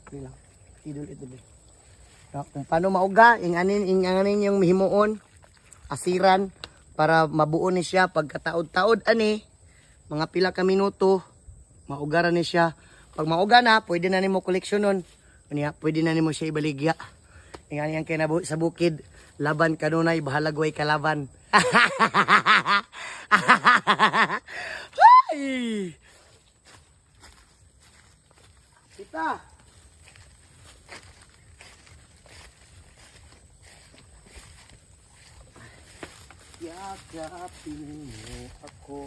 Dili lang. Idol. Kung paano mauga, inganin yung himuon, asiran, para mabuo ni siya pagkataod-taod ani, mga pila ka minuto, maugaran ni siya. Pag mauga na, pwede na nimo koleksyonon. Unya, pwede na nimo siya ibaligya. Ingani ang kinabuhi sa bukid, laban kanunay, bahalagway kalaban. Ay! Kita! Yakapin mo ako.